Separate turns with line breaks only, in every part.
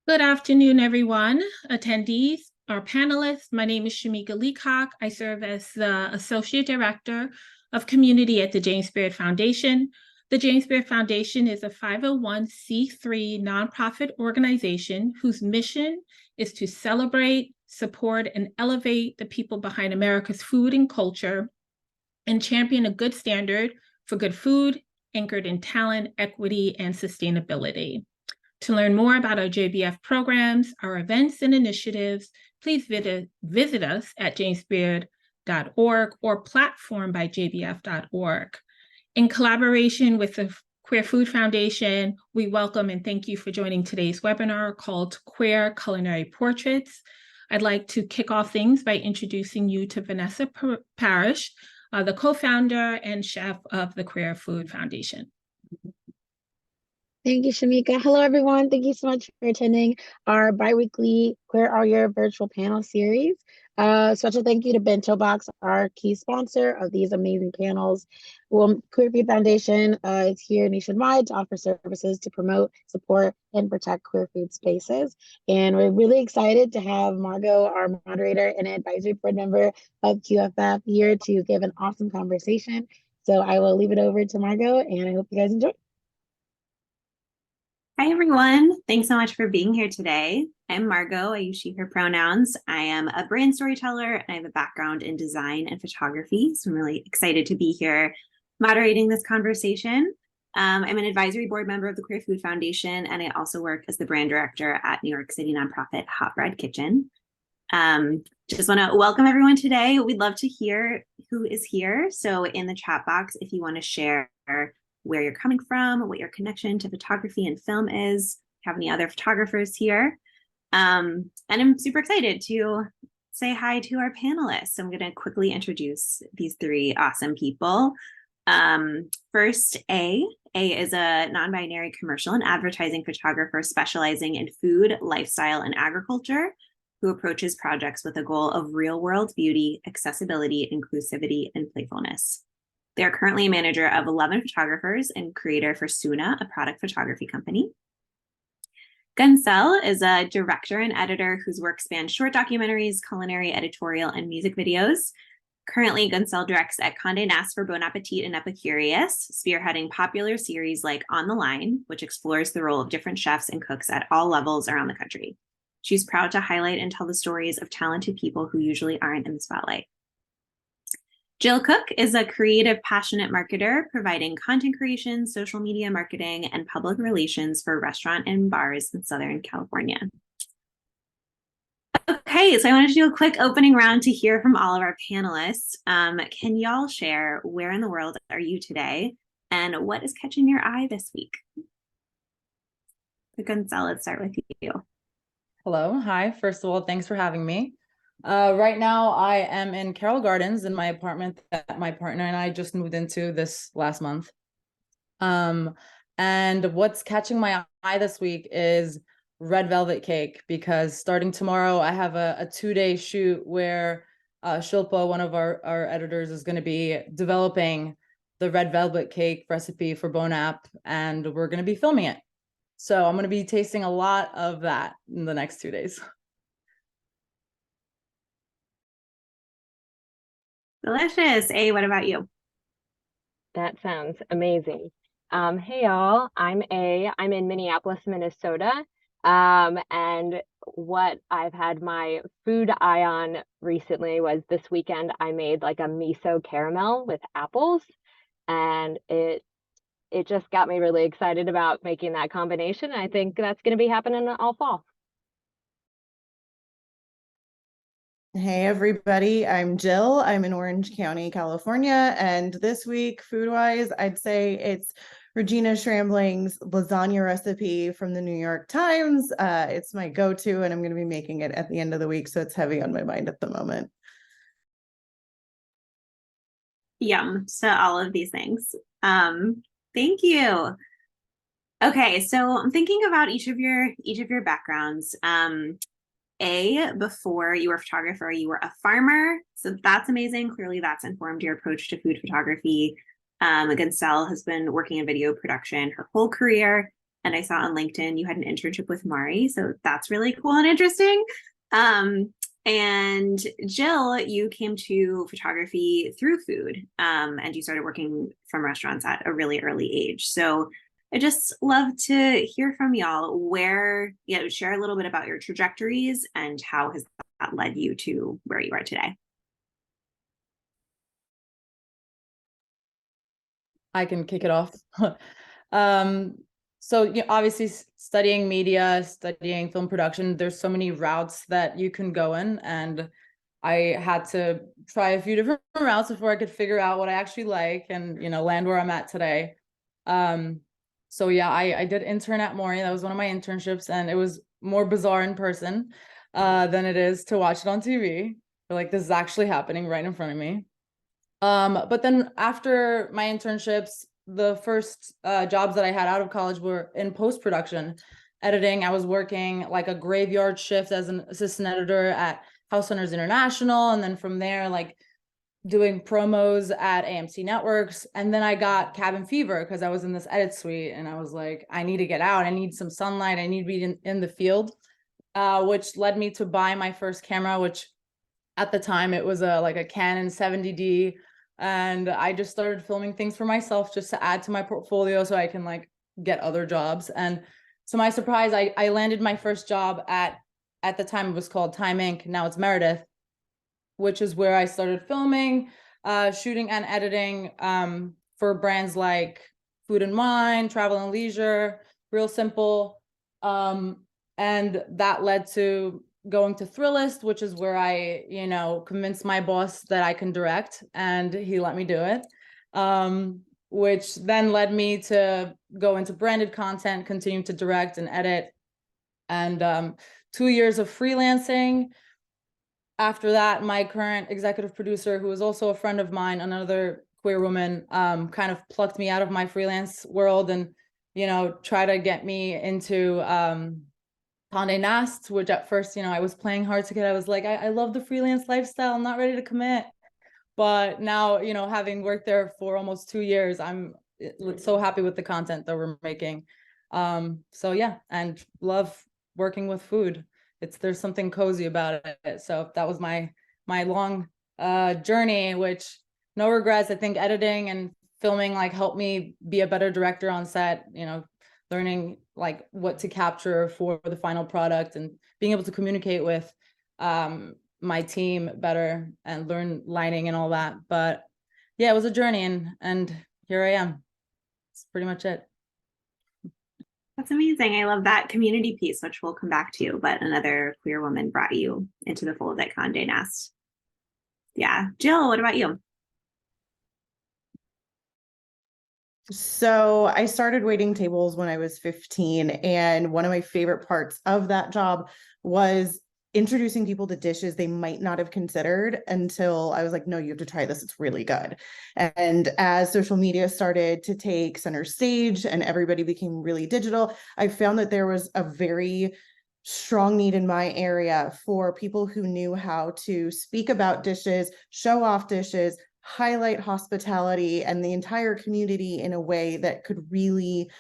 Good afternoon, everyone, attendees, our panelists. My name is Shamika Leacock. I serve as the Associate Director of Community at the James Beard Foundation. The James Beard Foundation is a 501c3 nonprofit organization whose mission is to celebrate, support, and elevate the people behind America's food and culture and champion a good standard for good food anchored in talent, equity, and sustainability. To learn more about our JBF programs, our events and initiatives, please visit us at jamesbeard.org or platformbyjbf.org. In collaboration with the Queer Food Foundation, we welcome and thank you for joining today's webinar called Queer Culinary Portraits. I'd like to kick off things by introducing you to Vanessa Parrish, the co-founder and chef of the Queer Food Foundation.
Thank you, Shamika. Hello, everyone. Thank you so much for attending our biweekly Queer Are Your virtual panel series. Special thank you to Bento Box, our key sponsor of these amazing panels. Queer Food Foundation is here nationwide to offer services to promote, support, and protect queer food spaces. And we're really excited to have Margo, our moderator and advisory board member of QFF, here to give an awesome conversation. So I will leave it over to Margo, and I hope you guys enjoy.
Hi, everyone. Thanks so much for being here today. I'm Margo. I use she, her pronouns. I am a brand storyteller, and I have a background in design and photography. So I'm really excited to be here moderating this conversation. I'm an advisory board member of the Queer Food Foundation, and I also work as the brand director at New York City nonprofit Hot Bread Kitchen. Just want to welcome everyone today. We'd love to hear who is here. So in the chat box, if you want to share where you're coming from, what your connection to photography and film is, have any other photographers here. And I'm super excited to say hi to our panelists. So I'm going to quickly introduce these three awesome people. First, A is a non-binary commercial and advertising photographer specializing in food, lifestyle, and agriculture, who approaches projects with a goal of real-world beauty, accessibility, inclusivity, and playfulness. They are currently a manager of 11 photographers and creator for Suna, a product photography company. Gunsel is a director and editor whose work spans short documentaries, culinary, editorial, and music videos. Currently, Gunsel directs at Condé Nast for Bon Appetit and Epicurious, spearheading popular series like On the Line, which explores the role of different chefs and cooks at all levels around the country. She's proud to highlight and tell the stories of talented people who usually aren't in the spotlight. Jill Cook is a creative, passionate marketer providing content creation, social media marketing, and public relations for restaurant and bars in Southern California. Okay, so I wanted to do a quick opening round to hear from all of our panelists. Can y'all share where in the world are you today and what is catching your eye this week? Gunsel, let's start with you.
Hello, hi. First of all, thanks for having me. Right now, I am in Carroll Gardens in my apartment that my partner and I just moved into this last month. And what's catching my eye this week is red velvet cake, because starting tomorrow, I have a 2-day shoot where Shilpa, one of our editors, is going to be developing the red velvet cake recipe for Bon App, and we're going to be filming it. So I'm going to be tasting a lot of that in the next 2 days.
Delicious. A, what about you?
That sounds amazing. Hey y'all, I'm A. I'm in Minneapolis, Minnesota. And what I've had my food eye on recently was this weekend I made like a miso caramel with apples, and it just got me really excited about making that combination. I think that's going to be happening all fall.
Hey everybody, I'm Jill. I'm in Orange County, California, and this week, food-wise, I'd say it's Regina Schrambling's lasagna recipe from the New York Times. It's my go-to, and I'm going to be making it at the end of the week, so it's heavy on my mind at the moment.
Yum to all of these things. Thank you. Okay, so I'm thinking about each of your backgrounds. A, before you were a photographer, you were a farmer. So that's amazing. Clearly that's informed your approach to food photography. Gunsel has been working in video production her whole career. and I saw on LinkedIn you had an internship with Mari, so that's really cool and interesting. And Jill, you came to photography through food, and you started working from restaurants at a really early age. So I just love to hear from y'all where, share a little bit about your trajectories and how has that led you to where you are today.
I can kick it off. So obviously studying media, studying film production, there's so many routes that you can go in, and I had to try a few different routes before I could figure out what I actually like and, land where I'm at today. So yeah, I did intern at Maury. That was one of my internships, and it was more bizarre in person than it is to watch it on TV. Like, this is actually happening right in front of me. But then after my internships, the first jobs that I had out of college were in post-production editing. I was working like a graveyard shift as an assistant editor at House Hunters International, and then from there, like doing promos at AMC Networks. And then I got cabin fever because I was in this edit suite, and I was like, I need to get out. I need some sunlight. I need to be in the field, which led me to buy my first camera, which at the time it was like a Canon 70D. And I just started filming things for myself just to add to my portfolio so I can like get other jobs. And to my surprise, I landed my first job at the time it was called Time Inc. Now it's Meredith, which is where I started filming, shooting and editing for brands like Food and Wine, Travel and Leisure, Real Simple. And that led to going to Thrillist, which is where I, convinced my boss that I can direct, and he let me do it. Which then led me to go into branded content, continue to direct and edit, and 2 years of freelancing. After that, my current executive producer, who is also a friend of mine, another queer woman, kind of plucked me out of my freelance world and, try to get me into Condé Nast, which at first, I was playing hard to get. I was like, I love the freelance lifestyle. I'm not ready to commit. But now, having worked there for almost 2 years, I'm so happy with the content that we're making. So yeah, and love working with food. There's something cozy about it. So that was my long journey, which no regrets. I think editing and filming like helped me be a better director on set, learning like what to capture for the final product and being able to communicate with my team better and learn lighting and all that. But yeah, it was a journey, and here I am. That's pretty much it.
That's amazing. I love that community piece, which we'll come back to, but another queer woman brought you into the fold at Condé Nast. Yeah. Jill, what about you?
So I started waiting tables when I was 15, and one of my favorite parts of that job was introducing people to dishes they might not have considered until I was like, no, you have to try this. It's really good. And as social media started to take center stage and everybody became really digital, I found that there was a very strong need in my area for people who knew how to speak about dishes, show off dishes, highlight hospitality and the entire community in a way that could really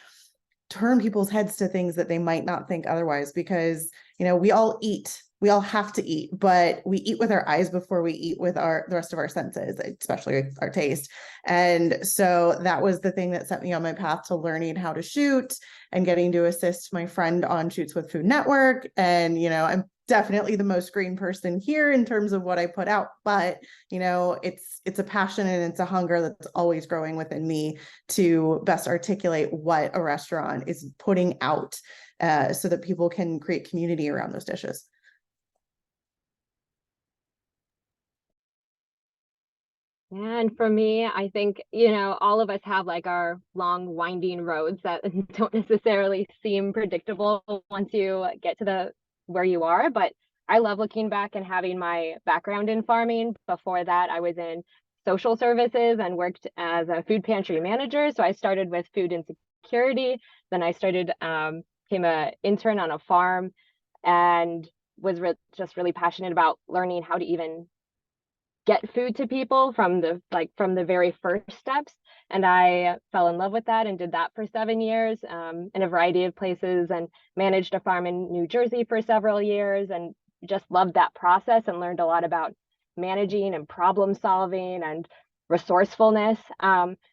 turn people's heads to things that they might not think otherwise. Because, we all eat, we all have to eat, but we eat with our eyes before we eat with the rest of our senses, especially our taste. And so that was the thing that set me on my path to learning how to shoot and getting to assist my friend on shoots with Food Network. And, I'm definitely the most green person here in terms of what I put out, but it's a passion and it's a hunger that's always growing within me to best articulate what a restaurant is putting out, so that people can create community around those dishes.
And for me, I think, all of us have like our long winding roads that don't necessarily seem predictable once you get to where you are. But I love looking back and having my background in farming. Before that, I was in social services and worked as a food pantry manager. So I started with food insecurity. Then I became an intern on a farm and was just really passionate about learning how to even get food to people from the very first steps. And I fell in love with that and did that for 7 years in a variety of places, and managed a farm in New Jersey for several years, and just loved that process and learned a lot about managing and problem solving and resourcefulness,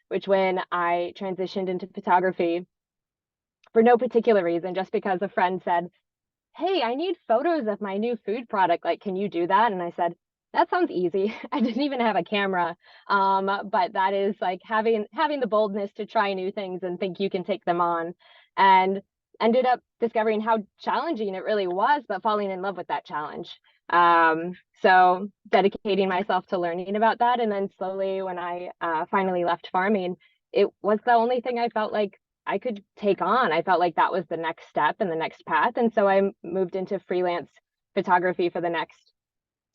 which when I transitioned into photography, for no particular reason, just because a friend said, hey, I need photos of my new food product. Like, can you do that? And I said, that sounds easy. I didn't even have a camera. But that is like having the boldness to try new things and think you can take them on. And ended up discovering how challenging it really was, but falling in love with that challenge. So dedicating myself to learning about that. And then slowly, when I finally left farming, it was the only thing I felt like I could take on. I felt like that was the next step and the next path. And so I moved into freelance photography for the next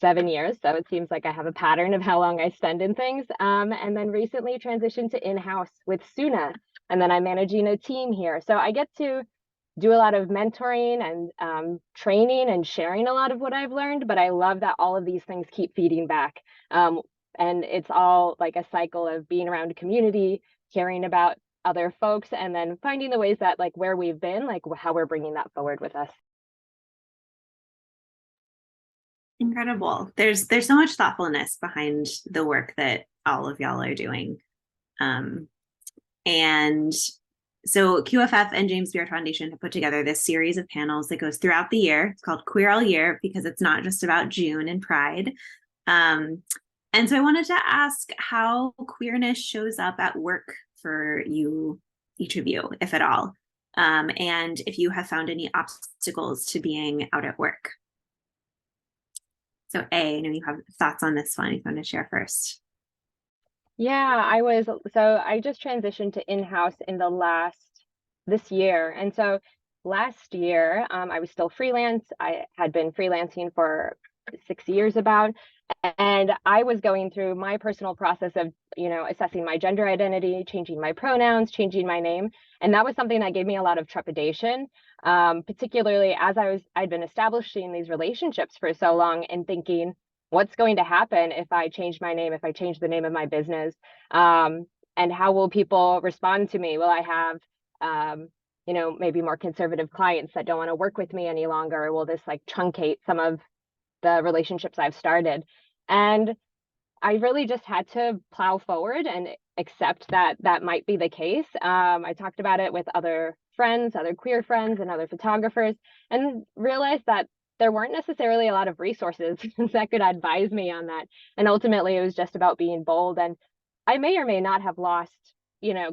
7 years. So it seems like I have a pattern of how long I spend in things. And then recently transitioned to in-house with Suna. And then I'm managing a team here. So I get to do a lot of mentoring and training and sharing a lot of what I've learned. But I love that all of these things keep feeding back. And it's all like a cycle of being around a community, caring about other folks, and then finding the ways that, like, where we've been, like how we're bringing that forward with us.
Incredible. There's so much thoughtfulness behind the work that all of y'all are doing. And so QFF and James Beard Foundation have put together this series of panels that goes throughout the year. It's called Queer All Year because it's not just about June and Pride. And so I wanted to ask how queerness shows up at work for you, each of you, if at all, and if you have found any obstacles to being out at work. So I know you have thoughts on this one. If you want to share first.
Yeah, I just transitioned to in-house this year. And so last year, I was still freelance. I had been freelancing for 6 years about, and I was going through my personal process of, assessing my gender identity, changing my pronouns, changing my name. And that was something that gave me a lot of trepidation, particularly as I'd been establishing these relationships for so long and thinking, what's going to happen if I change my name, if I change the name of my business? And how will people respond to me? Will I have, maybe more conservative clients that don't want to work with me any longer? Or will this like truncate some of the relationships I've started? And I really just had to plow forward and accept that that might be the case. I talked about it with other friends, other queer friends and other photographers, and realized that there weren't necessarily a lot of resources that could advise me on that. And ultimately, it was just about being bold. And I may or may not have lost,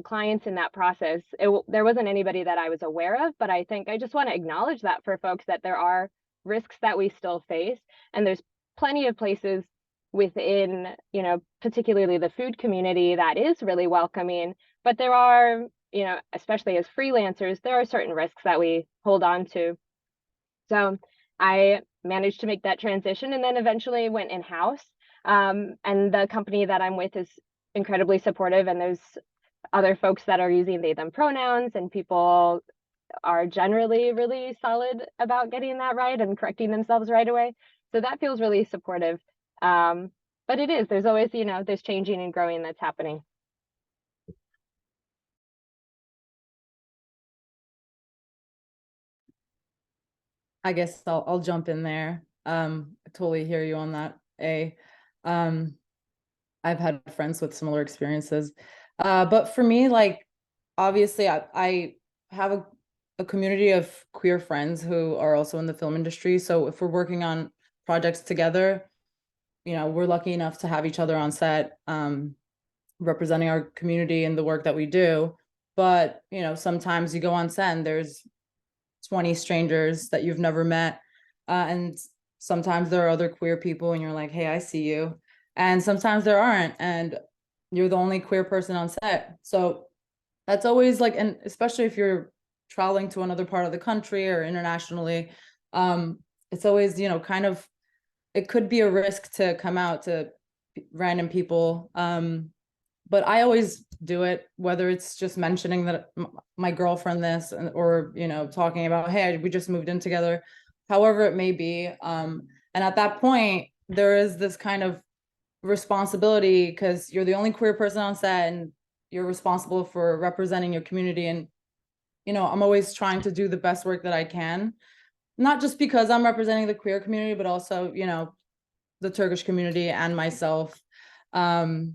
clients in that process. There wasn't anybody that I was aware of, but I think I just want to acknowledge that for folks, that there are risks that we still face. And there's plenty of places within, particularly the food community that is really welcoming. But there are, especially as freelancers, there are certain risks that we hold on to. So I managed to make that transition and then eventually went in-house. And the company that I'm with is incredibly supportive, and there's other folks that are using they, them pronouns, and people are generally really solid about getting that right and correcting themselves right away. So that feels really supportive. But there's always, there's changing and growing that's happening.
I guess I'll jump in there. I totally hear you on that, I've had friends with similar experiences. But for me, like, obviously I have a community of queer friends who are also in the film industry. So if we're working on projects together, we're lucky enough to have each other on set, representing our community and the work that we do. But, sometimes you go on set and there's 20 strangers that you've never met. And sometimes there are other queer people and you're like, hey, I see you. And sometimes there aren't, and you're the only queer person on set. So that's always like, and especially if you're traveling to another part of the country or internationally, it's always, kind of, it could be a risk to come out to random people. But I always do it, whether it's just mentioning that my girlfriend this, or, talking about, hey, we just moved in together, however it may be. And at that point, there is this kind of responsibility because you're the only queer person on set and you're responsible for representing your community. And, you know, I'm always trying to do the best work that I can, not just because I'm representing the queer community, but also, you know, the Turkish community and myself. And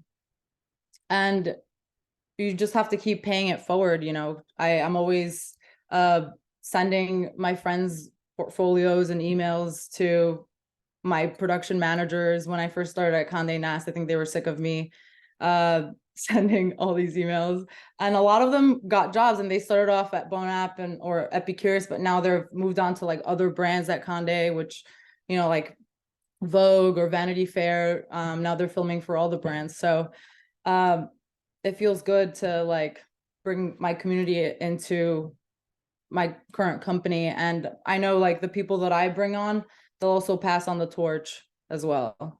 you just have to keep paying it forward. You know, I'm always sending my friends portfolios and emails to my production managers. When I first started at Condé Nast, I think they were sick of me sending all these emails, and a lot of them got jobs, and they started off at Bon App or Epicurus, but now they've moved on to like other brands at Condé, which, you know, like Vogue or Vanity Fair. Now they're filming for all the brands. So it feels good to like bring my community into my current company. And I know like the people that I bring on, they'll also pass on the torch as well.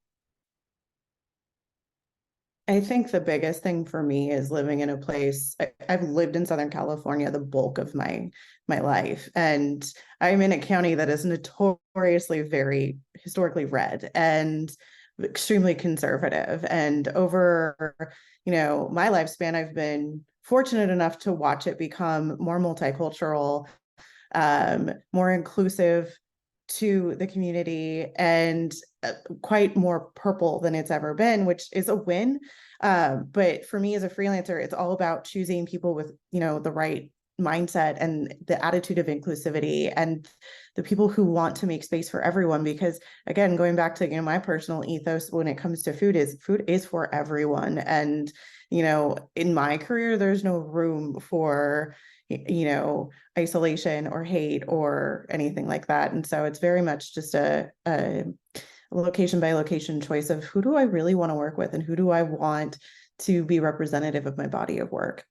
I think the biggest thing for me is living in a place. I've lived in Southern California the bulk of my life, and I'm in a county that is notoriously very historically red and extremely conservative. And over, you know, my lifespan, I've been fortunate enough to watch it become more multicultural, more inclusive to the community, and quite more purple than it's ever been, which is a win. But for me as a freelancer, it's all about choosing people with, you know, the right mindset and the attitude of inclusivity, and the people who want to make space for everyone. Because again, going back to, you know, my personal ethos when it comes to food is for everyone. And, you know, in my career, there's no room for, you know, isolation or hate or anything like that. And so it's very much just a location by location choice of who do I really want to work with and who do I want to be representative of my body of work.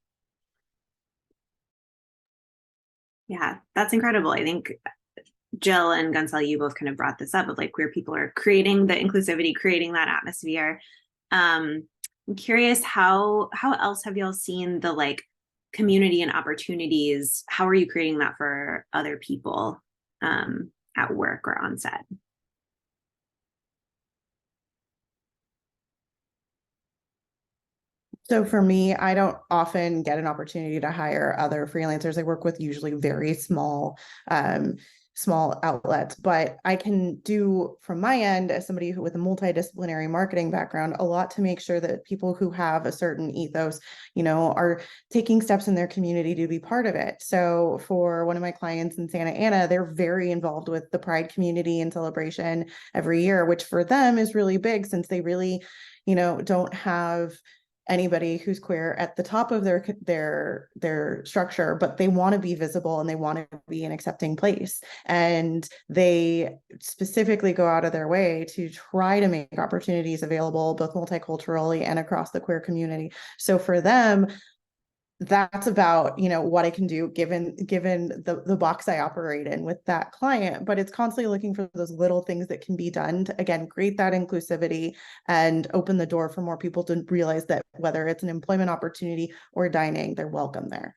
Yeah, that's incredible. I think Jill and Gunsel, you both kind of brought this up of like queer people are creating the inclusivity, creating that atmosphere. I'm curious, how else have y'all seen the like community and opportunities? How are you creating that for other people at work or on set?
So for me, I don't often get an opportunity to hire other freelancers. I work with usually very small outlets, but I can do from my end, as somebody who with a multidisciplinary marketing background, a lot to make sure that people who have a certain ethos, you know, are taking steps in their community to be part of it. So for one of my clients in Santa Ana, they're very involved with the Pride community and celebration every year, which for them is really big since they really, you know, don't have anybody who's queer at the top of their structure, but they want to be visible and they want to be an accepting place. And they specifically go out of their way to try to make opportunities available both multiculturally and across the queer community. So for them, that's about, you know, what I can do given the box I operate in with that client. But it's constantly looking for those little things that can be done to, again, create that inclusivity and open the door for more people to realize that whether it's an employment opportunity or dining, they're welcome there.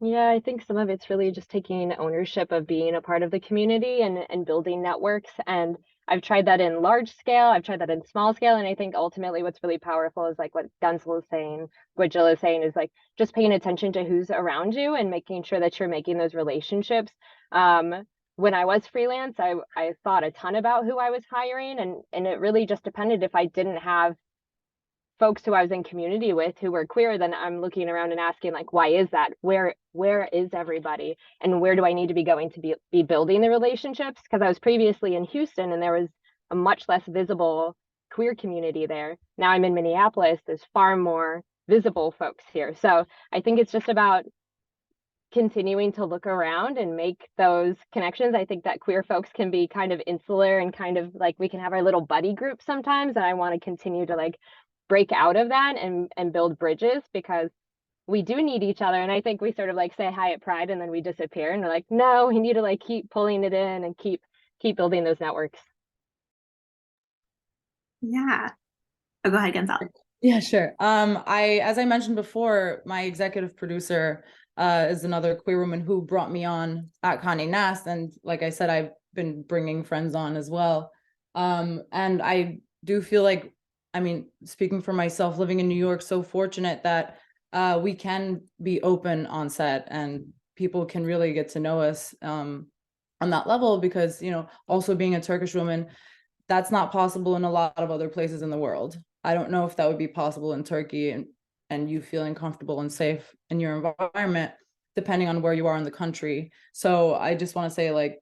Yeah, I think some of it's really just taking ownership of being a part of the community and building networks. And I've tried that in large scale, I've tried that in small scale. And I think ultimately what's really powerful is like what Gunsel is saying, what Jill is saying is like just paying attention to who's around you and making sure that you're making those relationships. When I was freelance, I thought a ton about who I was hiring, and it really just depended. If I didn't have folks who I was in community with who were queer, then I'm looking around and asking like, why is that? Where is everybody? And where do I need to be going to be building the relationships? Because I was previously in Houston and there was a much less visible queer community there. Now I'm in Minneapolis, there's far more visible folks here. So I think it's just about continuing to look around and make those connections. I think that queer folks can be kind of insular and kind of like we can have our little buddy group sometimes. And I want to continue to like break out of that and build bridges, because we do need each other. And I think we sort of like say hi at Pride and then we disappear, and we're like, no, we need to like keep pulling it in and keep building those networks.
Yeah. Oh, go ahead, Gunsel.
Yeah, sure. As I mentioned before, my executive producer is another queer woman who brought me on at Condé Nast, and like I said, I've been bringing friends on as well. And I do feel like, I mean, speaking for myself, living in New York, so fortunate that we can be open on set and people can really get to know us on that level, because, you know, also being a Turkish woman, that's not possible in a lot of other places in the world. I don't know if that would be possible in Turkey, and you feeling comfortable and safe in your environment, depending on where you are in the country. So I just want to say, like,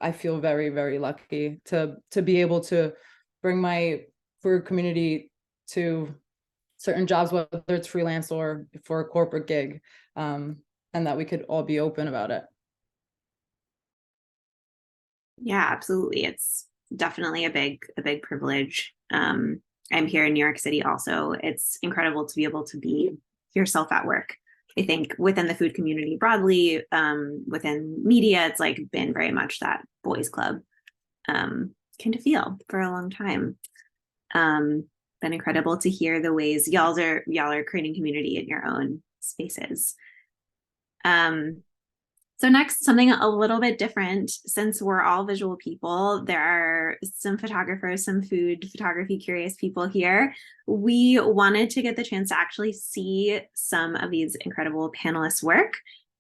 I feel very, very lucky to be able to bring my queer community to certain jobs, whether it's freelance or for a corporate gig, and that we could all be open about it.
Yeah, absolutely. It's definitely a big privilege. I'm here in New York City also. It's incredible to be able to be yourself at work. I think within the food community broadly, within media, it's like been very much that boys club kind of feel for a long time. Been incredible to hear the ways y'all are creating community in your own spaces. So next, something a little bit different. Since we're all visual people, there are some photographers, some food photography curious people here. We wanted to get the chance to actually see some of these incredible panelists' work.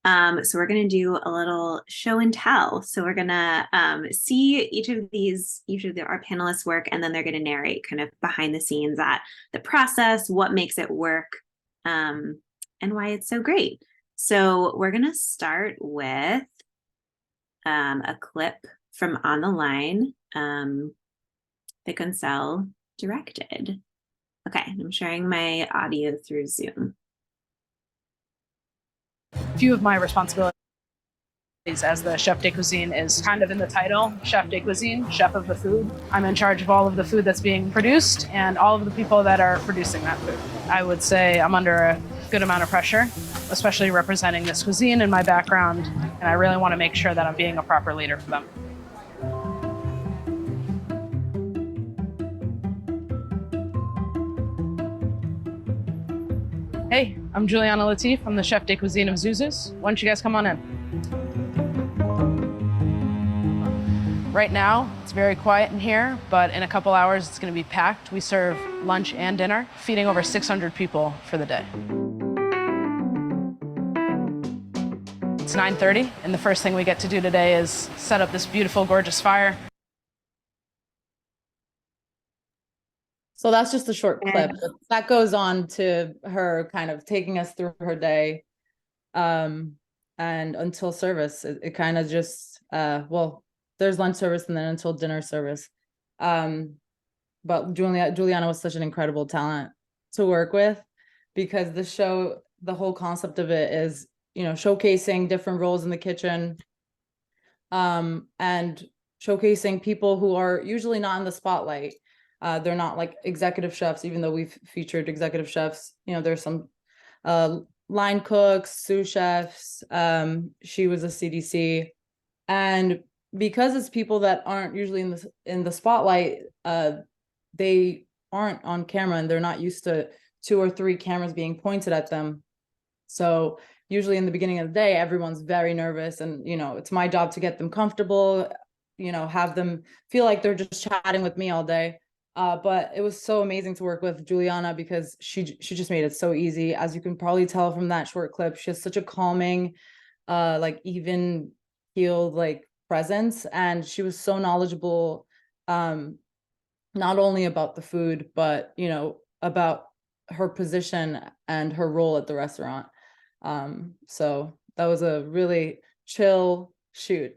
So we're going to do a little show and tell. So we're going to see each of our panelists' work, and then they're going to narrate kind of behind the scenes at the process, what makes it work, and why it's so great. So we're going to start with a clip from On the Line that Gunsel directed. Okay, I'm sharing my audio through Zoom.
A few of my responsibilities as the chef de cuisine is kind of in the title, chef de cuisine, chef of the food. I'm in charge of all of the food that's being produced and all of the people that are producing that food. I would say I'm under a good amount of pressure, especially representing this cuisine in my background, and I really want to make sure that I'm being a proper leader for them. Hey, I'm Juliana Latif. I'm the chef de cuisine of Zuzu's. Why don't you guys come on in? Right now, it's very quiet in here, but in a couple hours, it's going to be packed. We serve lunch and dinner, feeding over 600 people for the day. It's 9:30, and the first thing we get to do today is set up this beautiful, gorgeous fire.
So that's just a short clip. That goes on to her kind of taking us through her day, and until service. It kind of just, well, there's lunch service and then until dinner service. But Juliana was such an incredible talent to work with, because the show, the whole concept of it is, you know, showcasing different roles in the kitchen, and showcasing people who are usually not in the spotlight. They're not like executive chefs, even though we've featured executive chefs. You know, there's some line cooks, sous chefs. She was a CDC, and because it's people that aren't usually in the spotlight, they aren't on camera and they're not used to 2 or 3 cameras being pointed at them. So usually in the beginning of the day, everyone's very nervous, and, you know, it's my job to get them comfortable, you know, have them feel like they're just chatting with me all day. But it was so amazing to work with Juliana, because she just made it so easy. As you can probably tell from that short clip, she has such a calming, like even keeled like presence, and she was so knowledgeable, not only about the food, but, you know, about her position and her role at the restaurant. So that was a really chill shoot,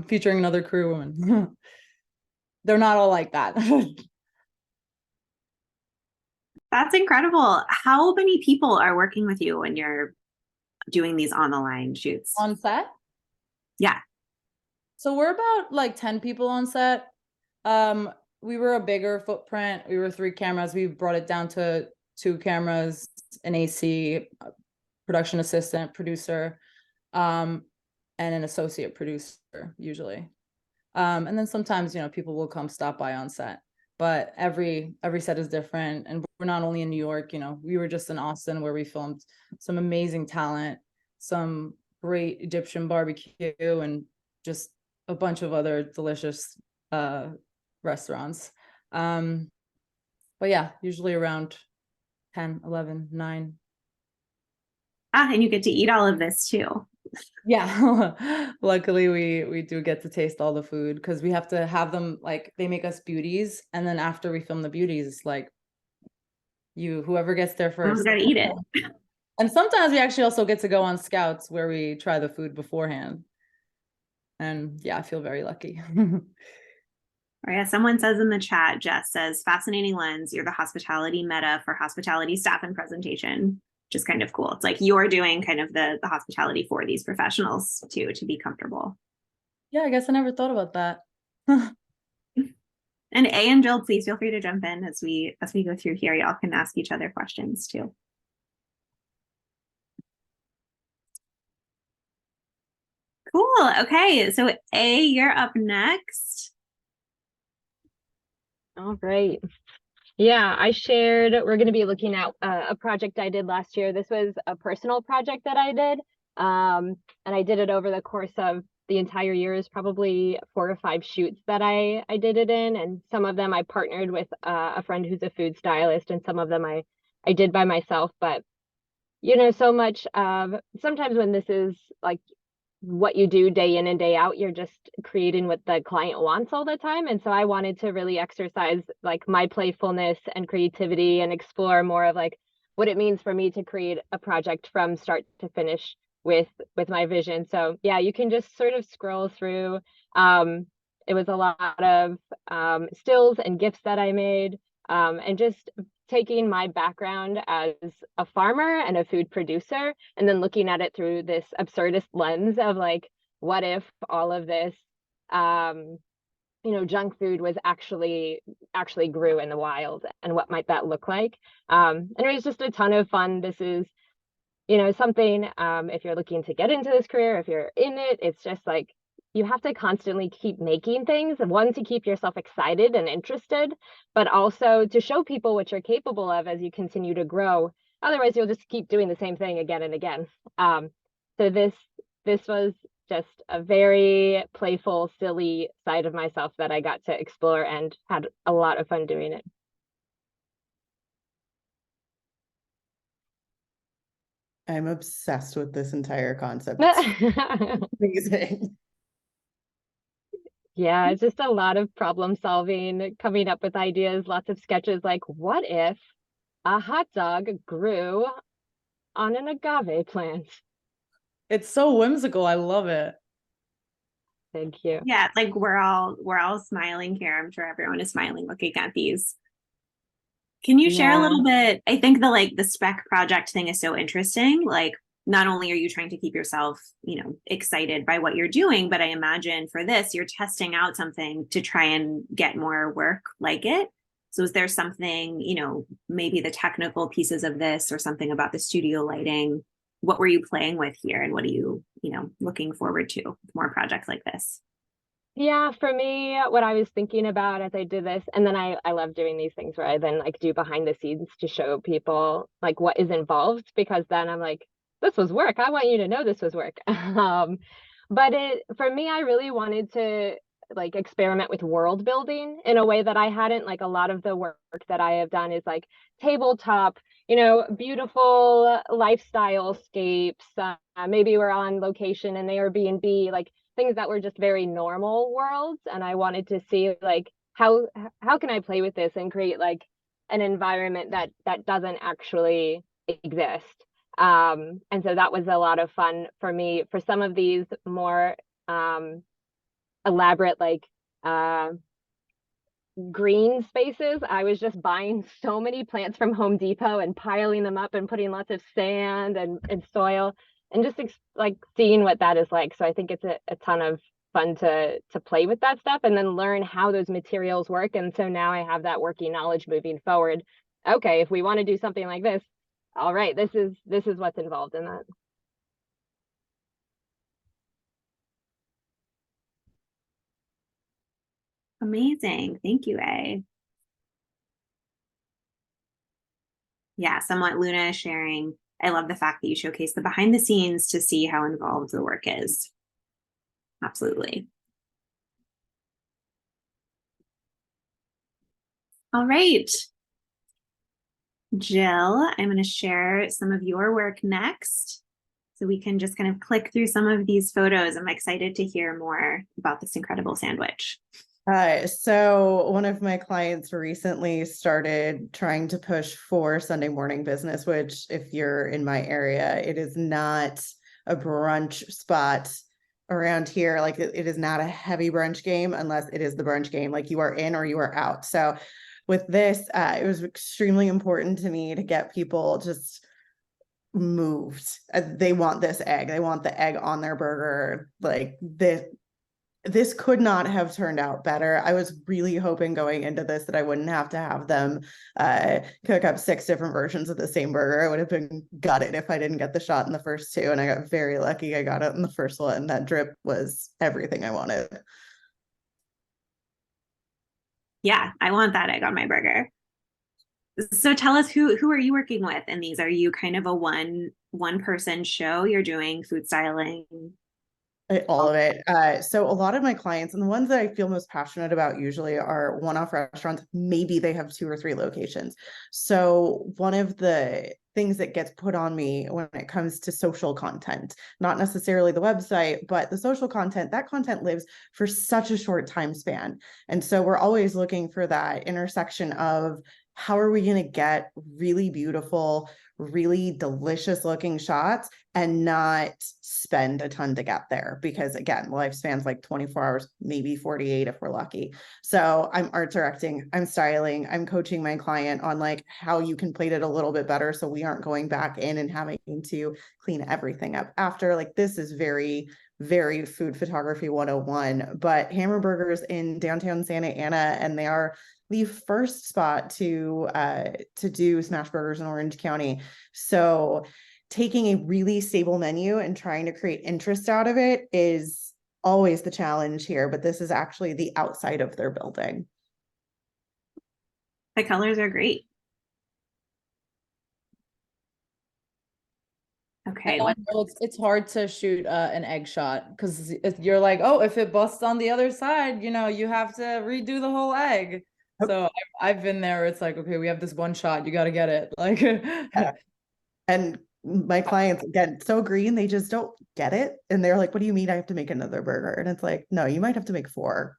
featuring another crew woman. They're not all like that.
That's incredible. How many people are working with you when you're doing these On the Line shoots?
On set?
Yeah.
So we're about like 10 people on set. We were a bigger footprint. We were 3 cameras. We brought it down to 2 cameras, an AC, production assistant, producer, and an associate producer usually. And then sometimes, you know, people will come stop by on set, but every set is different. And we're not only in New York, you know, we were just in Austin where we filmed some amazing talent, some great Egyptian barbecue, and just a bunch of other delicious restaurants. But yeah, usually around 10, 11, 9.
And you get to eat all of this too.
Yeah. Luckily we do get to taste all the food because we have to have them, like they make us beauties, and then after we film the beauties, like whoever gets there
Everyone's
first.
got to eat it.
And sometimes we actually also get to go on scouts where we try the food beforehand. And yeah, I feel very lucky.
Or yeah, someone says in the chat, Jess says, fascinating lens. You're the hospitality meta for hospitality staff and presentation, which is kind of cool. It's like you're doing kind of the hospitality for these professionals too, to be comfortable.
Yeah, I guess I never thought about that.
And A and Jill, please feel free to jump in as we go through here. Y'all can ask each other questions too. Cool. Okay, so A, you're up next.
All right. Yeah, I shared, we're going to be looking at a project I did last year. This was a personal project that I did. And I did it over the course of the entire year. Is probably 4 or 5 shoots that I did it in. And some of them I partnered with a friend who's a food stylist, and some of them I did by myself. But, you know, so much of sometimes when this is like what you do day in and day out, you're just creating what the client wants all the time. And so I wanted to really exercise like my playfulness and creativity and explore more of like what it means for me to create a project from start to finish with my vision. So yeah, you can just sort of scroll through. It was a lot of stills and gifs that I made, and just taking my background as a farmer and a food producer, and then looking at it through this absurdist lens of like, what if all of this, you know, junk food was actually grew in the wild, and what might that look like? And it was just a ton of fun. This is, you know, something, if you're looking to get into this career, if you're in it, it's just like, you have to constantly keep making things, one, to keep yourself excited and interested, but also to show people what you're capable of as you continue to grow. Otherwise, you'll just keep doing the same thing again and again. So this was just a very playful, silly side of myself that I got to explore and had a lot of fun doing it.
I'm obsessed with this entire concept. It's amazing.
Yeah, it's just a lot of problem solving, coming up with ideas, lots of sketches like, what if a hot dog grew on an agave plant?
It's so whimsical. I love it.
Thank you.
Yeah, like we're all smiling here. I'm sure everyone is smiling looking at these. Can you share a little bit? I think the spec project thing is so interesting. Like, not only are you trying to keep yourself, you know, excited by what you're doing, but I imagine for this, you're testing out something to try and get more work like it. So is there something, you know, maybe the technical pieces of this or something about the studio lighting? What were you playing with here, and what are you know, looking forward to with more projects like this?
Yeah, for me, what I was thinking about as I did this, and then I love doing these things where I then like do behind the scenes to show people like what is involved, because then I'm like, this was work. I want you to know this was work. But for me, I really wanted to like experiment with world building in a way that I hadn't. Like, a lot of the work that I have done is like tabletop, you know, beautiful lifestyle scapes. Maybe we're on location in Airbnb, like things that were just very normal worlds. And I wanted to see like how can I play with this and create like an environment that doesn't actually exist. And so that was a lot of fun for me. For some of these more elaborate like green spaces, I was just buying so many plants from Home Depot and piling them up and putting lots of sand and soil, and just like seeing what that is like. So I think it's a ton of fun to play with that stuff and then learn how those materials work. And so now I have that working knowledge moving forward. Okay, if we want to do something like this, all right, this is what's involved in that.
Amazing. Thank you, A. Yeah, somewhat Luna is sharing. I love the fact that you showcase the behind the scenes to see how involved the work is. Absolutely. All right. Jill, I'm going to share some of your work next. So we can just kind of click through some of these photos. I'm excited to hear more about this incredible sandwich.
So one of my clients recently started trying to push for Sunday morning business, which if you're in my area, it is not a brunch spot around here. Like it is not a heavy brunch game unless it is the brunch game, like you are in or you are out. So with this, it was extremely important to me to get people just moved. They want this egg. They want the egg on their burger. Like this could not have turned out better. I was really hoping going into this that I wouldn't have to have them cook up 6 different versions of the same burger. I would have been gutted if I didn't get the shot in the first 2, and I got very lucky. I got it in the first one. That drip was everything I wanted.
Yeah, I want that egg on my burger. So tell us, who are you working with in these? Are you kind of a one person show? You're doing food styling?
All of it. So a lot of my clients, and the ones that I feel most passionate about usually are one-off restaurants. Maybe they have 2 or 3 locations. So one of the things that gets put on me when it comes to social content, not necessarily the website, but the social content, that content lives for such a short time span. And so we're always looking for that intersection of how are we going to get really beautiful, really delicious looking shots and not spend a ton to get there, because again, lifespan's like 24 hours, maybe 48 if we're lucky. So I'm art directing, I'm styling, I'm coaching my client on like how you can plate it a little bit better so we aren't going back in and having to clean everything up after. Like this is very food photography 101, but Hammer Burgers in downtown Santa Ana, and they are the first spot to do smash burgers in Orange County. So taking a really stable menu and trying to create interest out of it is always the challenge here, but this is actually the outside of their building.
The colors are great. Okay.
It's hard to shoot an egg shot because you're like, oh, if it busts on the other side, you know, you have to redo the whole egg. So I've been there. It's like, okay, we have this one shot. You got to get it. Like,
yeah. And my clients, again, so green, they just don't get it. And they're like, what do you mean I have to make another burger? And it's like, no, you might have to make 4.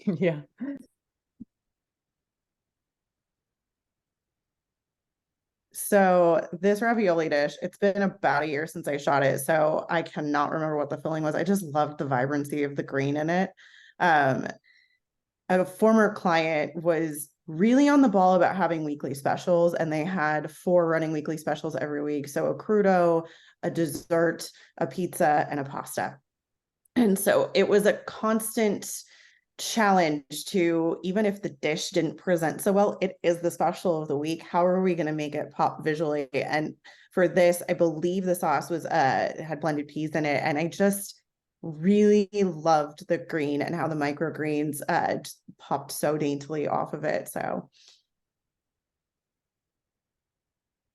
Yeah.
So this ravioli dish, it's been about a year since I shot it, so I cannot remember what the filling was. I just loved the vibrancy of the green in it. A former client was really on the ball about having weekly specials, and they had 4 running weekly specials every week. So a crudo, a dessert, a pizza, and a pasta. And so it was a constant challenge to, even if the dish didn't present so well, it is the special of the week. How are we going to make it pop visually? And for this, I believe the sauce was had blended peas in it, and I just really loved the green and how the microgreens just popped so daintily off of it. So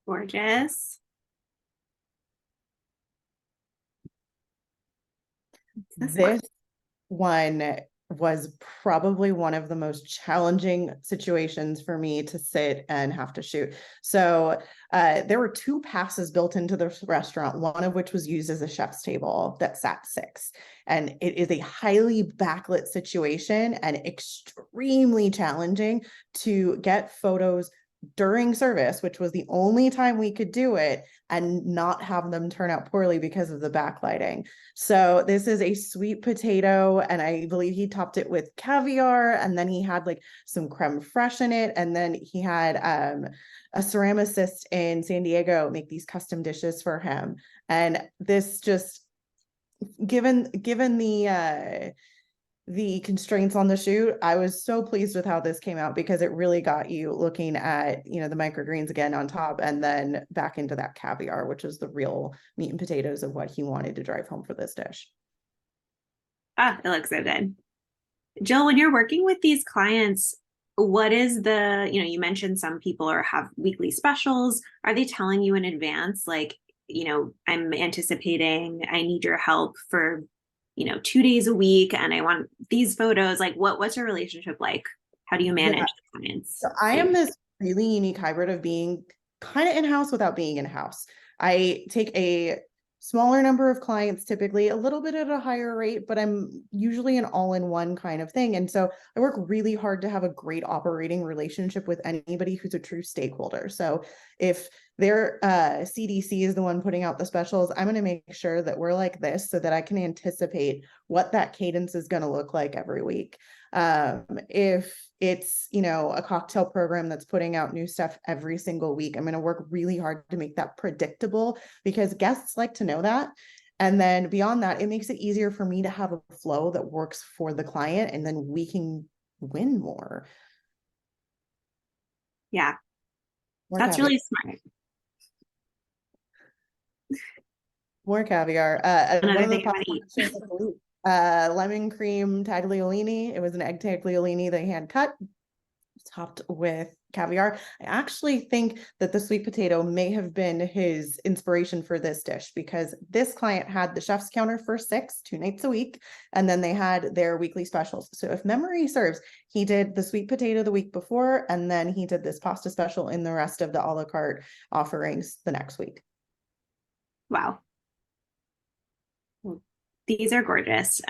gorgeous.
This one was probably one of the most challenging situations for me to sit and have to shoot. So there were 2 passes built into the restaurant, one of which was used as a chef's table that sat 6. And it is a highly backlit situation and extremely challenging to get photos during service, which was the only time we could do it, and not have them turn out poorly because of the backlighting. So this is a sweet potato, and I believe he topped it with caviar, and then he had like some creme fraiche in it, and then he had a ceramicist in San Diego make these custom dishes for him. And this just, given the constraints on the shoot, I was so pleased with how this came out, because it really got you looking at, you know, the microgreens again on top, and then back into that caviar, which is the real meat and potatoes of what he wanted to drive home for this dish.
Ah, it looks so good. Jill, when you're working with these clients, what is the, you know, you mentioned some people have weekly specials. Are they telling you in advance, like, you know, I'm anticipating, I need your help for, you know, 2 days a week, and I want these photos? Like, what's your relationship like? How do you manage clients?
So I am this really unique hybrid of being kind of in-house without being in-house. I take a smaller number of clients, typically a little bit at a higher rate, but I'm usually an all-in-one kind of thing. And so I work really hard to have a great operating relationship with anybody who's a true stakeholder. So if their CDC is the one putting out the specials, I'm going to make sure that we're like this so that I can anticipate what that cadence is going to look like every week. If it's, a cocktail program that's putting out new stuff every single week, I'm going to work really hard to make that predictable because guests like to know that. And then beyond that, it makes it easier for me to have a flow that works for the client, and then we can win more.
Yeah,
More
that's
caviar.
really smart.
More caviar.
Another
One of the
thing I wanna eat.
pasta dishes of the week, lemon cream tagliolini. It was an egg tagliolini they hand cut, topped with caviar. I actually think that the sweet potato may have been his inspiration for this dish because this client had the chef's counter for 6, 2 nights a week, and then they had their weekly specials. So if memory serves, he did the sweet potato the week before, and then he did this pasta special in the rest of the a la carte offerings the next week.
Wow. These are gorgeous.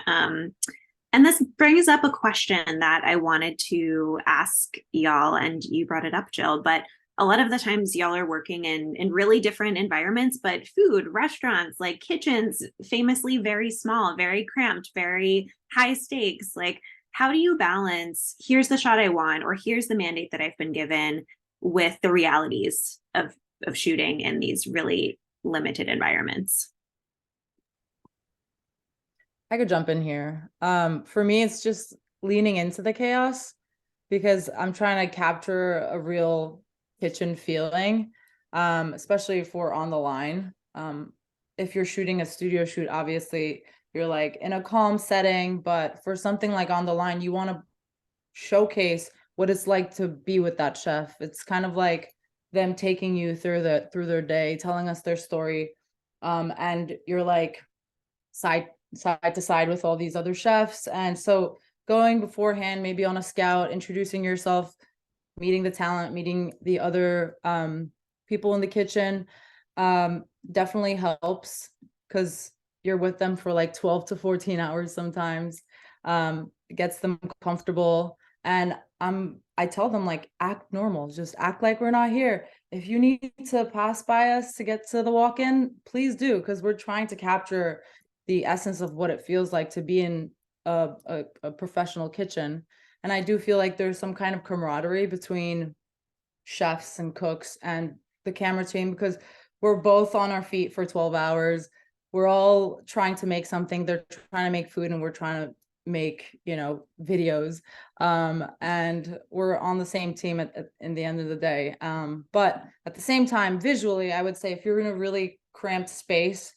And this brings up a question that I wanted to ask y'all, and you brought it up, Jill, but a lot of the times y'all are working in really different environments, but food, restaurants, like kitchens, famously very small, very cramped, very high stakes. Like, how do you balance, here's the shot I want, or here's the mandate that I've been given, with the realities of shooting in these really limited environments?
I could jump in here. For me, it's just leaning into the chaos because I'm trying to capture a real kitchen feeling, especially if we're on the line. If you're shooting a studio shoot, obviously you're like in a calm setting, but for something like on the line, you want to showcase what it's like to be with that chef. It's kind of like them taking you through their day, telling us their story, and you're like side to side with all these other chefs. And so going beforehand, maybe on a scout, introducing yourself, meeting the talent, meeting the other people in the kitchen, definitely helps because you're with them for like 12 to 14 hours sometimes. It gets them comfortable. And I tell them, like, act normal, just act like we're not here. If you need to pass by us to get to the walk-in, please do, because we're trying to capture the essence of what it feels like to be in a professional kitchen. And I do feel like there's some kind of camaraderie between chefs and cooks and the camera team because we're both on our feet for 12 hours. We're all trying to make something. They're trying to make food and we're trying to make, videos. And we're on the same team in the end of the day. But at the same time, visually, I would say if you're in a really cramped space,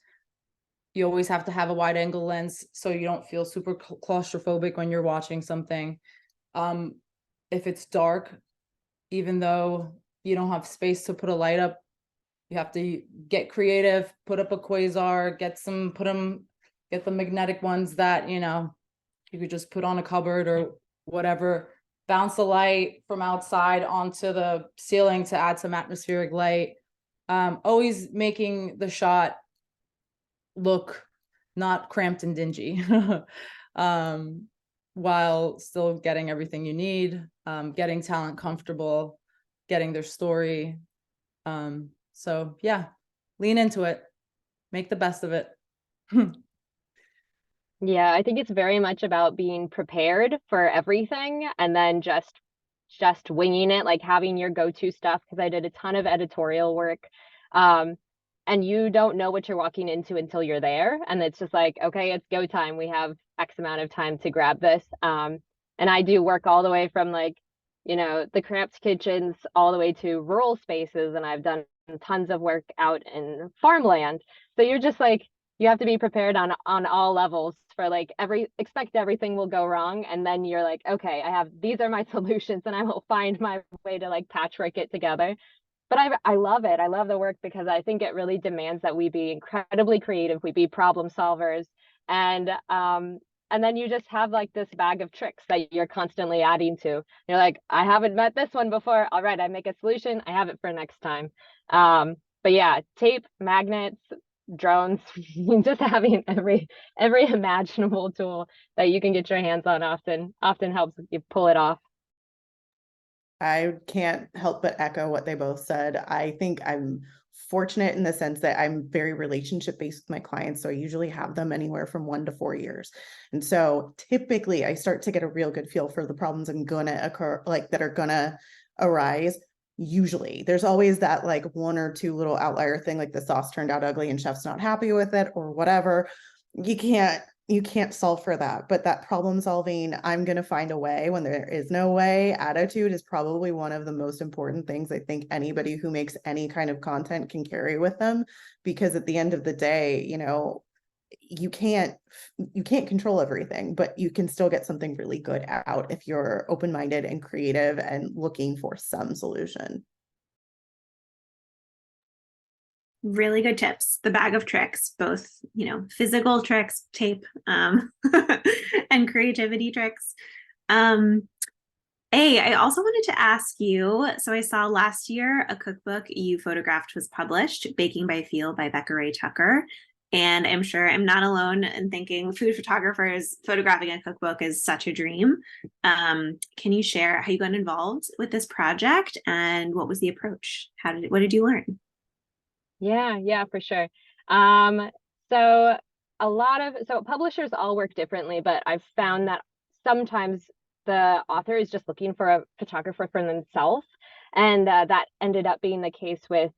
you always have to have a wide angle lens so you don't feel super claustrophobic when you're watching something. If it's dark, even though you don't have space to put a light up, you have to get creative, put up a quasar, get the magnetic ones that, you could just put on a cupboard or whatever, bounce the light from outside onto the ceiling to add some atmospheric light. Always making the shot look not cramped and dingy, while still getting everything you need, getting talent comfortable, getting their story. So yeah, lean into it, make the best of it.
Yeah, I think it's very much about being prepared for everything and then just winging it, like having your go-to stuff, because I did a ton of editorial work. And you don't know what you're walking into until you're there. And it's just like, okay, it's go time. We have X amount of time to grab this. And I do work all the way from like, the cramped kitchens all the way to rural spaces. And I've done tons of work out in farmland. So you're just like, you have to be prepared on all levels for like expect everything will go wrong. And then you're like, okay, these are my solutions and I will find my way to like patchwork it together. But I love it. I love the work because I think it really demands that we be incredibly creative. We be problem solvers. And and then you just have like this bag of tricks that you're constantly adding to. You're like, I haven't met this one before. All right, I make a solution. I have it for next time. But yeah, tape, magnets, drones, just having every imaginable tool that you can get your hands on often helps you pull it off.
I can't help but echo what they both said. I think I'm fortunate in the sense that I'm very relationship based with my clients. So I usually have them anywhere from 1 to 4 years. And so typically I start to get a real good feel for the problems that are gonna arise. Usually there's always that like 1 or 2 little outlier thing, like the sauce turned out ugly and chef's not happy with it or whatever. You can't solve for that, but that problem solving, I'm going to find a way when there is no way attitude is probably one of the most important things I think anybody who makes any kind of content can carry with them, because at the end of the day, you can't control everything, but you can still get something really good out if you're open-minded and creative and looking for some solution.
Really good tips. The bag of tricks, both, physical tricks, tape, and creativity tricks. I also wanted to ask you, so I saw last year a cookbook you photographed was published, Baking by Feel by Becca Ray Tucker. And I'm sure I'm not alone in thinking food photographers photographing a cookbook is such a dream. Can you share how you got involved with this project and what was the approach? What did you learn?
Yeah, for sure. So publishers all work differently, but I've found that sometimes the author is just looking for a photographer for themselves. And that ended up being the case with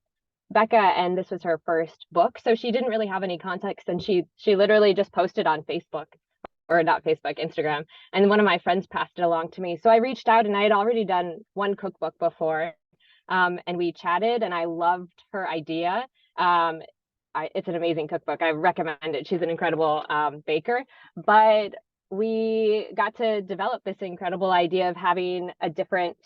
Becca, and this was her first book. So she didn't really have any context, and she literally just posted on Facebook, or not Facebook, Instagram. And one of my friends passed it along to me. So I reached out, and I had already done one cookbook before. And we chatted, and I loved her idea. It's an amazing cookbook. I recommend it. She's an incredible baker. But we got to develop this incredible idea of having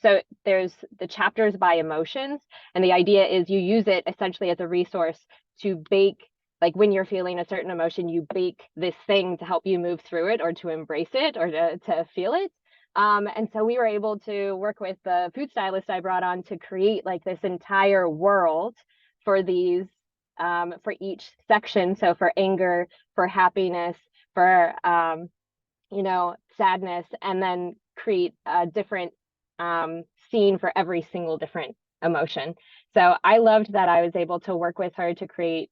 so there's the chapters by emotions, and the idea is you use it essentially as a resource to bake. Like when you're feeling a certain emotion, you bake this thing to help you move through it, or to embrace it, or to feel it. And so we were able to work with the food stylist I brought on to create like this entire world for these, for each section. So for anger, for happiness, for, sadness, and then create a different scene for every single different emotion. So I loved that I was able to work with her to create,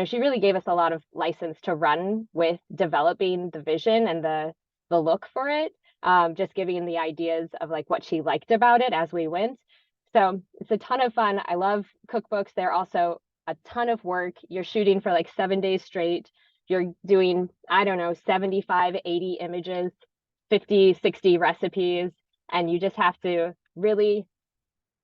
she really gave us a lot of license to run with developing the vision and the look for it. Just giving the ideas of like what she liked about it as we went. So it's a ton of fun. I love cookbooks. They're also a ton of work. You're shooting for like 7 days straight. You're doing, 75, 80 images, 50, 60 recipes. And you just have to really,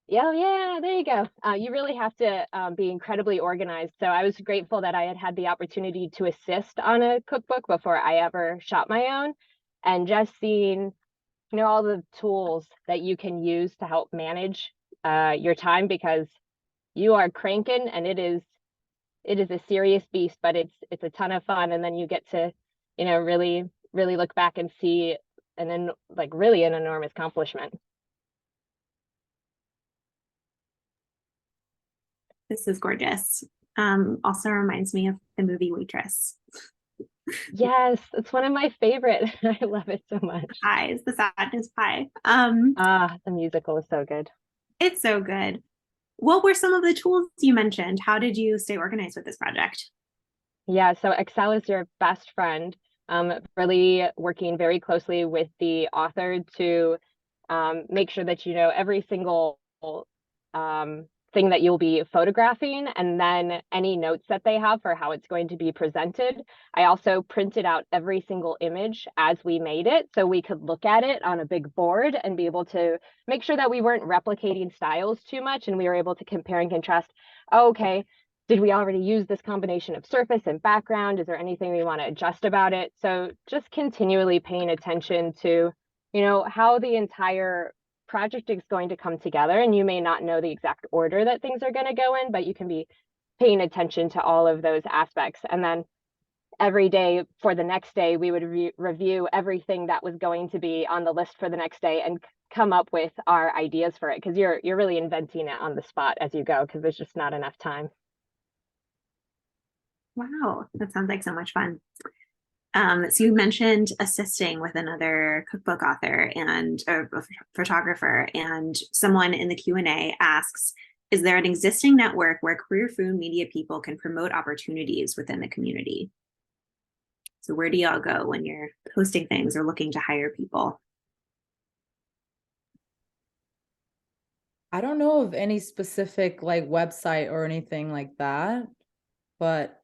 there you go. You really have to be incredibly organized. So I was grateful that I had the opportunity to assist on a cookbook before I ever shot my own. And just seeing, all the tools that you can use to help manage your time, because you are cranking, and it is a serious beast, but it's a ton of fun. And then you get to, really, really look back and see really an enormous accomplishment.
This is gorgeous. Also reminds me of the movie Waitress.
Yes, it's one of my favorite. I love it so much.
Pies, the sadness pie.
The musical is so good.
It's so good. What were some of the tools you mentioned? How did you stay organized with this project?
Yeah, so Excel is your best friend. Really working very closely with the author to make sure that every single thing that you'll be photographing, and then any notes that they have for how it's going to be presented. I also printed out every single image as we made it, so we could look at it on a big board and be able to make sure that we weren't replicating styles too much, and we were able to compare and contrast. Okay, did we already use this combination of surface and background? Is there anything we want to adjust about it? So just continually paying attention to, how the entire project is going to come together. And you may not know the exact order that things are going to go in, but you can be paying attention to all of those aspects. And then every day for the next day, we would review everything that was going to be on the list for the next day and come up with our ideas for it. Because you're really inventing it on the spot as you go, because there's just not enough time.
Wow, that sounds like so much fun. So you mentioned assisting with another cookbook author and a photographer, and someone in the Q&A asks, is there an existing network where queer food media people can promote opportunities within the community? So where do y'all go when you're posting things or looking to hire people?
I don't know of any specific like website or anything like that, but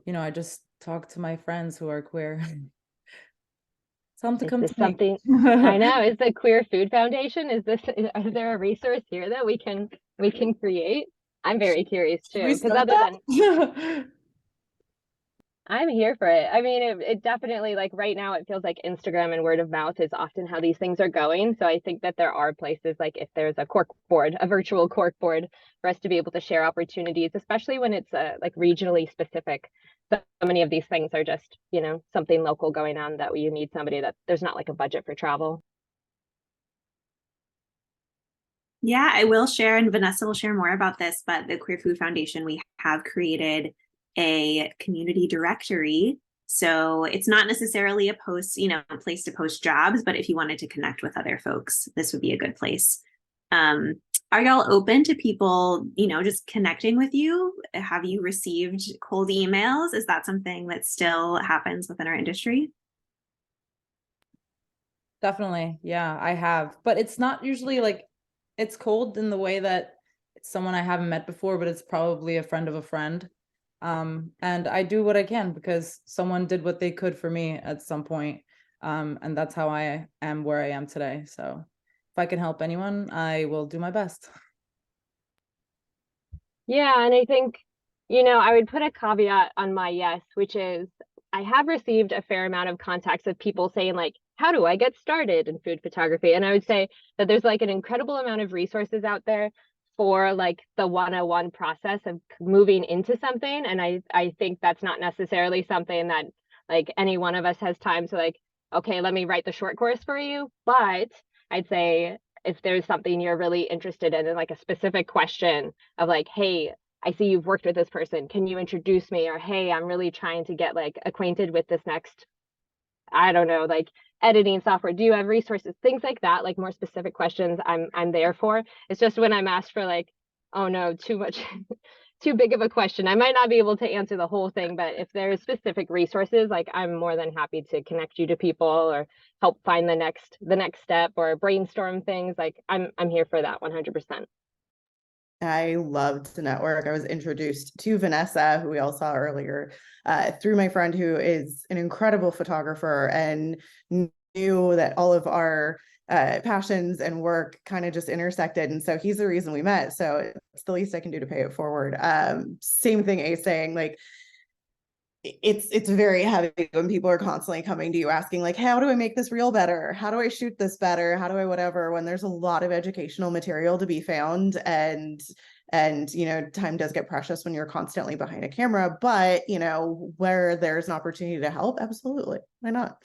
you know, I just talk to my friends who are queer. Tell them to
Is
come
this
to me.
something I know? Is the Queer Food Foundation? Is there a resource here that we can create? I'm very curious
Should
too,
we
because
start
other than
that?
I'm here for it. I mean, it definitely, like right now, it feels like Instagram and word of mouth is often how these things are going. So I think that there are places like if there's a cork board, a virtual cork board for us to be able to share opportunities, especially when it's like regionally specific. So many of these things are just, you know, something local going on that you need somebody that there's not like a budget for travel.
Yeah, I will share, and Vanessa will share more about this, but the Queer Food Foundation, we have created a community directory. So it's not necessarily a post, you know, place to post jobs, but if you wanted to connect with other folks, this would be a good place. Are y'all open to people, you know, just connecting with you? Have you received cold emails? Is that something that still happens within our industry?
Definitely. Yeah, I have. But it's not usually like it's cold in the way that it's someone I haven't met before, but it's probably a friend of a friend. And I do what I can because someone did what they could for me at some point. And that's how I am where I am today. So if I can help anyone, I will do my best.
Yeah, and I think, you know, I would put a caveat on my yes, which is I have received a fair amount of contacts of people saying like, how do I get started in food photography? And I would say that there's like an incredible amount of resources out there for like the 101 process of moving into something. And I think that's not necessarily something that like any one of us has time to like, okay, let me write the short course for you. But I'd say if there's something you're really interested in like a specific question of like, hey, I see you've worked with this person. Can you introduce me? Or hey, I'm really trying to get like acquainted with this next, I don't know, like editing software. Do you have resources? Things like that, like more specific questions I'm there for. It's just when I'm asked for like, oh no, too much too big of a question. I might not be able to answer the whole thing, but if there's specific resources, like I'm more than happy to connect you to people or help find the next step or brainstorm things. Like I'm here for that 100%.
I loved the network. I was introduced to Vanessa, who we all saw earlier, through my friend who is an incredible photographer and knew that all of our passions and work kind of just intersected. And so he's the reason we met. So it's the least I can do to pay it forward. Same thing A saying, like, it's very heavy when people are constantly coming to you asking like, how do I make this reel better? How do I shoot this better? How do I whatever, when there's a lot of educational material to be found, and you know, time does get precious when you're constantly behind a camera, but you know, where there's an opportunity to help, absolutely, why not?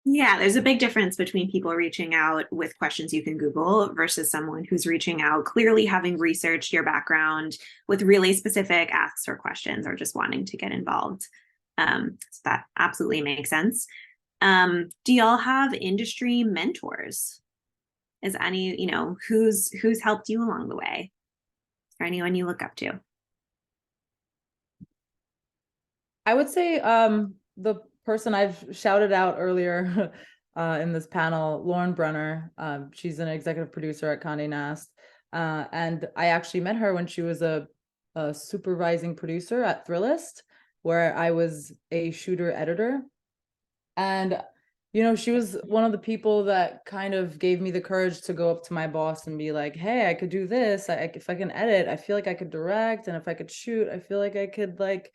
Yeah, there's a big difference between people reaching out with questions you can Google versus someone who's reaching out clearly having researched your background with really specific asks or questions or just wanting to get involved. So that absolutely makes sense. Do y'all have industry mentors? Is any, you know, who's helped you along the way? Or anyone you look up to?
I would say the person I've shouted out earlier in this panel, Lauren Brenner. She's an executive producer at Condé Nast. And I actually met her when she was a supervising producer at Thrillist, where I was a shooter editor. And, you know, she was one of the people that kind of gave me the courage to go up to my boss and be like, hey, I could do this. If I can edit, I feel like I could direct. And if I could shoot, I feel like I could, like,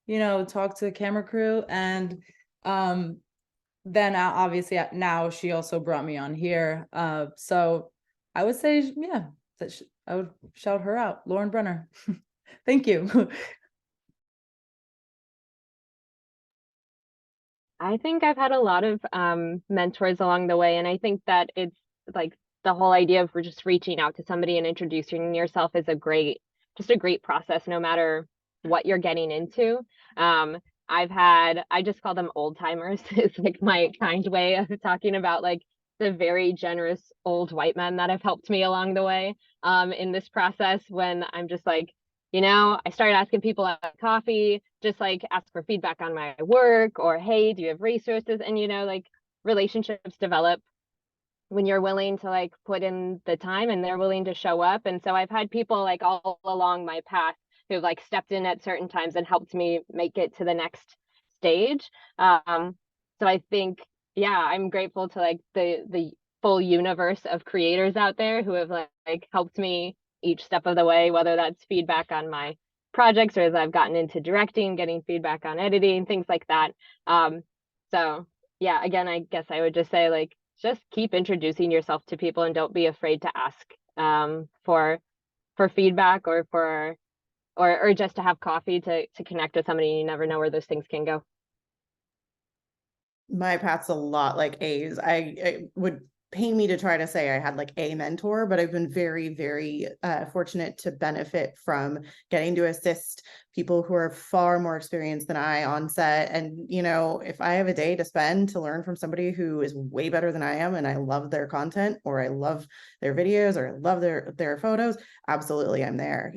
you know, talk to the camera crew. And then obviously now she also brought me on here. So I would say, yeah, I would shout her out, Lauren Brenner. Thank you.
I think I've had a lot of mentors along the way, and I think that it's like the whole idea of just reaching out to somebody and introducing yourself is just a great process, no matter what you're getting into. I just call them old timers. It's like my kind way of talking about like the very generous old white men that have helped me along the way in this process when I'm just like, I started asking people at coffee, just like ask for feedback on my work or, hey, do you have resources? And, like relationships develop when you're willing to like put in the time and they're willing to show up. And so I've had people like all along my path who've like stepped in at certain times and helped me make it to the next stage. So I think, yeah, I'm grateful to like the full universe of creators out there who have like helped me each step of the way, whether that's feedback on my projects or as I've gotten into directing, getting feedback on editing, things like that. So yeah, again, I guess I would just say like just keep introducing yourself to people and don't be afraid to ask for feedback or just to have coffee to connect with somebody. You never know where those things can go.
My path's a lot like A's. I would pain me to try to say I had like a mentor, but I've been very, very fortunate to benefit from getting to assist people who are far more experienced than I on set. And, if I have a day to spend to learn from somebody who is way better than I am, and I love their content or I love their videos or I love their photos, absolutely I'm there.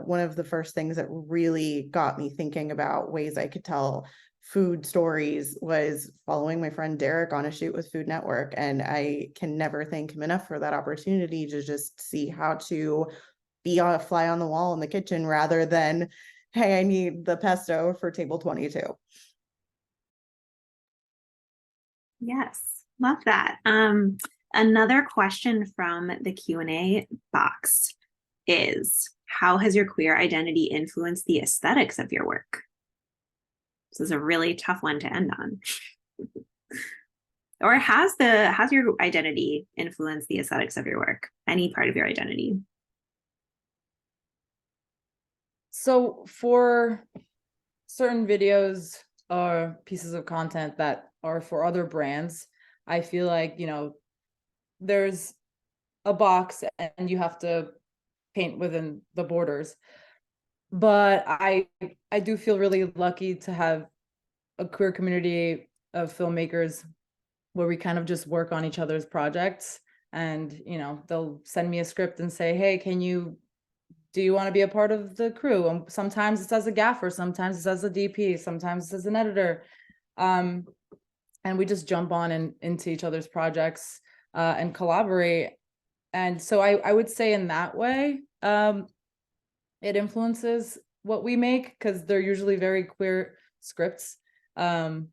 One of the first things that really got me thinking about ways I could tell food stories was following my friend Derek on a shoot with Food Network. And I can never thank him enough for that opportunity to just see how to be a fly on the wall in the kitchen rather than, hey, I need the pesto for table 22.
Yes, love that. Another question from the Q&A box is, how has your queer identity influenced the aesthetics of your work? This is a really tough one to end on. Or has your identity influenced the aesthetics of your work? Any part of your identity?
So for certain videos or pieces of content that are for other brands, I feel like, there's a box and you have to paint within the borders. But I do feel really lucky to have a queer community of filmmakers where we kind of just work on each other's projects, and they'll send me a script and say, hey, do you want to be a part of the crew? And sometimes it's as a gaffer, sometimes it's as a DP, sometimes it's as an editor, and we just jump on into each other's projects and collaborate. And so I would say in that way it influences what we make, because they're usually very queer scripts, but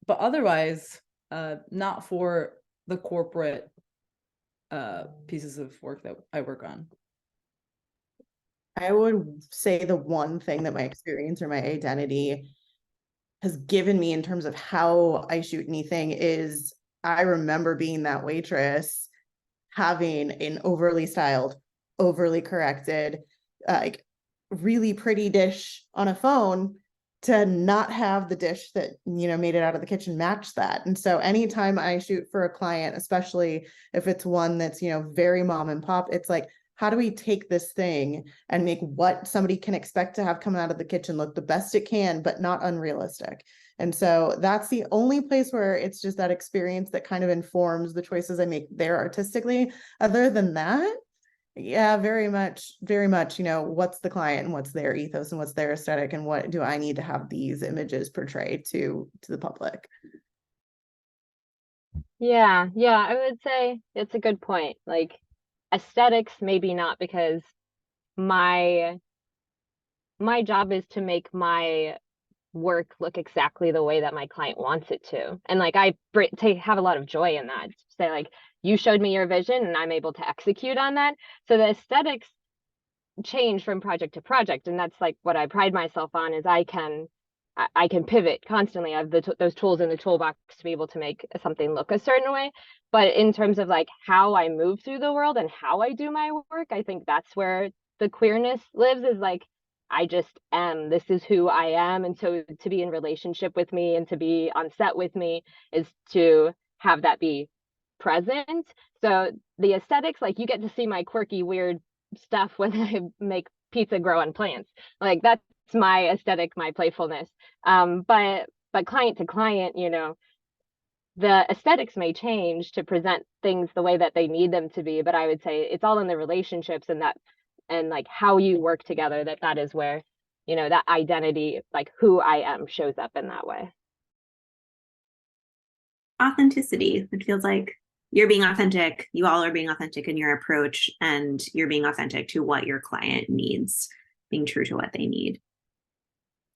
otherwise not for the corporate pieces of work that I work on.
I would say the one thing that my experience or my identity has given me in terms of how I shoot anything is I remember being that waitress having an overly styled, overly corrected, like really pretty dish on a phone to not have the dish that, made it out of the kitchen match that. And so anytime I shoot for a client, especially if it's one that's, very mom and pop, it's like, how do we take this thing and make what somebody can expect to have come out of the kitchen look the best it can, but not unrealistic? And so that's the only place where it's just that experience that kind of informs the choices I make there artistically. Other than that, yeah, very much, what's the client and what's their ethos and what's their aesthetic and what do I need to have these images portray to the public?
Yeah, I would say it's a good point. Like aesthetics, maybe not, because my job is to make my work look exactly the way that my client wants it to. And like I have a lot of joy in that. Say like, you showed me your vision and I'm able to execute on that. So the aesthetics change from project to project. And that's like what I pride myself on, is I can pivot constantly. I have those tools in the toolbox to be able to make something look a certain way. But in terms of like how I move through the world and how I do my work, I think that's where the queerness lives, is like, I just am. This is who I am. And so to be in relationship with me and to be on set with me is to have that be present. So the aesthetics, like you get to see my quirky, weird stuff when I make pizza grow on plants. Like that's my aesthetic, my playfulness. But client to client, you know, the aesthetics may change to present things the way that they need them to be, but I would say it's all in the relationships and that, and like how you work together, that is where, you know, that identity, like who I am, shows up in that way.
Authenticity. It feels like you're being authentic. You all are being authentic in your approach, and you're being authentic to what your client needs, being true to what they need.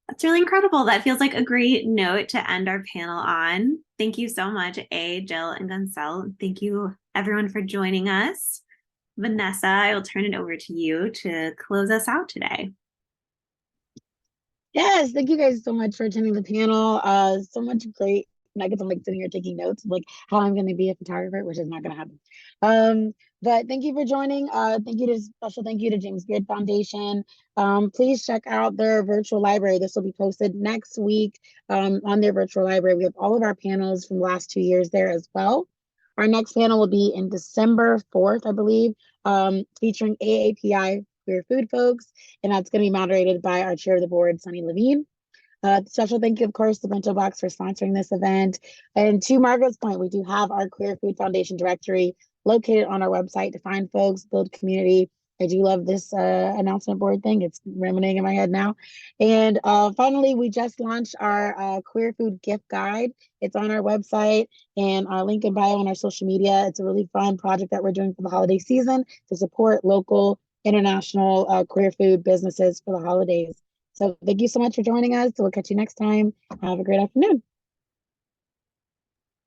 That's really incredible. That feels like a great note to end our panel on. Thank you so much, A, Jill, and Gunsel. Thank you, everyone, for joining us. Vanessa, I will turn it over to you to close us out today.
Yes, thank you guys so much for attending the panel. So much great nuggets. I'm like sitting here taking notes of like how I'm going to be a photographer, which is not going to happen. But thank you for joining. Special thank you to James Beard Foundation. Please check out their virtual library. This will be posted next week on their virtual library. We have all of our panels from the last 2 years there as well. Our next panel will be in December 4th, I believe, featuring AAPI queer food folks, and that's going to be moderated by our chair of the board, Sunny Levine. Special thank you, of course, to Bento Box for sponsoring this event. And to Margo's point, we do have our Queer Food Foundation directory located on our website to find folks, build community. I do love this announcement board thing. It's ruminating in my head now. And finally, we just launched our queer food gift guide. It's on our website and link in bio on our social media. It's a really fun project that we're doing for the holiday season to support local, international queer food businesses for the holidays. So thank you so much for joining us. We'll catch you next time. Have a great afternoon.